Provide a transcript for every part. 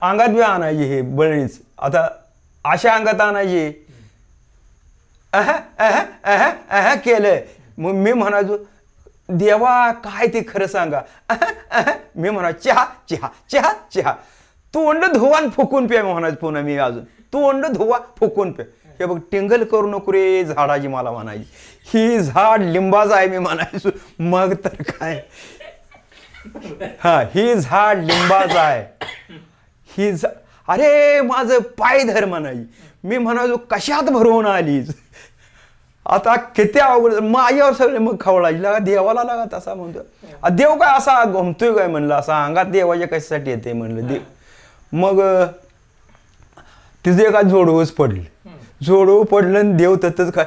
अंगात बी आणायची हे बळीच आता अशा अंगात आणायची केलं मग मी म्हणायचो देवा काय ते खरं सांगा मी म्हणा चहा चहा चहा चहा तोंड धुवा फुकून पे म्हणायचं पुन्हा मी अजून तोंड धुवा फुकून पे हे बघ टिंगल करू नको रे झाडाची मला म्हणायची ही झाड लिंबाचं आहे मी म्हणायचो मग तर काय हा ही झाड लिंबाचं आहे ही अरे माझं पाय धर म्हणायची मी म्हणायचो कशात भरवून आलीच आता किती अवघड माझ्यावर सगळे मग खवळायची लागा देवाला लागा तसा म्हणतो देव काय असा घुमतोय काय म्हणलं असा अंगात देवाच्या कशासाठी येते म्हणलं देव मग तिथे काय जोडवच पडलं जोडवं पडलं आणि देव ततच काय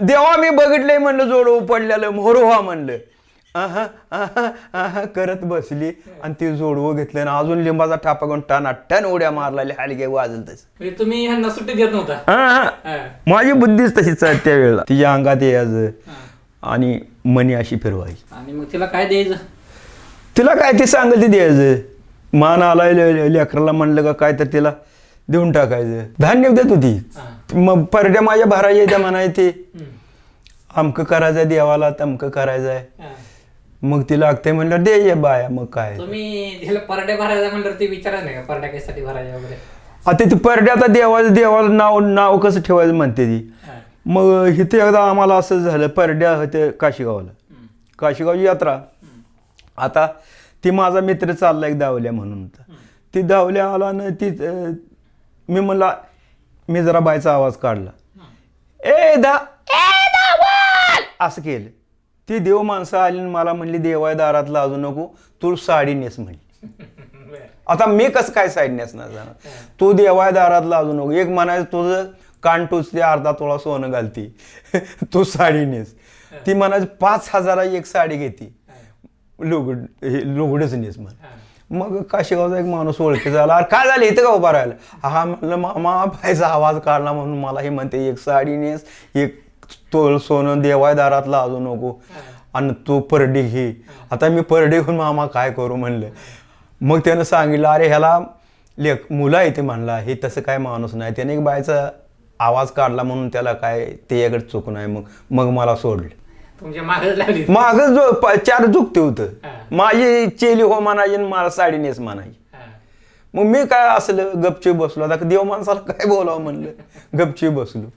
देवा मी बघितलंय म्हणलं जोडवं पडलेलं मोरो व्हा म्हणलं करत बसली आणि ती जोडवं घेतलं आणि अजून लिंबाचा ठापा घेऊन टन उड्या मारला हलगे वाजल तसं तुम्ही ह्यांना सुट्टी देत नव्हता माझी बुद्धीच तशीच आहे त्यावेळेला तिच्या अंगात यायचं आणि मनी अशी फिरवायची आणि मग तिला काय द्यायचं तिला काय ते सांगेल ते द्यायचं मान आलाय लेकराला म्हणलं का काय तर तिला देऊन टाकायचं धान्य देत होती मग परड्या माझ्या भरायच्या त्या म्हणायचे अमकं करायचंय देवाला तमकं करायचंय मग ती लागते म्हणलं दे ये बाया मग काय तुम्ही तिला परड्या भरायचा म्हणलं ते विचारा नाही का परड्या कशासाठी भरायच्या वगैरे आता ती परड्या आता देवाला नाव कसं ठेवायचं म्हणते ती मग इथे एकदा आम्हाला असं झालं परड्या होते काशीगावची यात्रा आता ती माझा मित्र चालला एक दावल्या म्हणून ती दावल्या आला ना ती मी म्हणला मी जरा बायचा आवाज काढला असं केलं ती देव माणसं आली मला म्हणली देवाय दारात लाजू नको तू साडी नेस म्हणली आता मी कसं काय साडी नेसणार जाणार तू देवाय दारात लाजू नको एक म्हणायचं तुझं कान टोचते अर्धा तोळा सोनं घालती तू साडी नेस ती म्हणायचं 5,000 एक साडी घेते लुगडच नेस म्हण मग काशीगावचा एक माणूस ओळखी झाला अरे काय झालं इथं का उभा राहिला हा म्हणलं मामा बायचा आवाज काढला म्हणून मला हे म्हणते एक साडी नेस एक तोळ सोनं देवाय दारात लाजू नको आणि तू परडी घे आता मी परडी घेऊन मामा काय करू म्हणलं मग त्यानं सांगितलं अरे ह्याला मुलं आहे ते म्हणला हे तसं काय माणूस नाही त्याने एक बायचा आवाज काढला म्हणून त्याला काय त्याच्याकडे चूक नाही मग मला सोडलं तुमच्या मागच जो 4 चुकते होतं माझी चेली हो म्हणायची मला साडी नेस म्हणायची मग मी काय असलं गपची बसलो आता देव माणसाला काय बोलावं म्हणलं गपची बसलो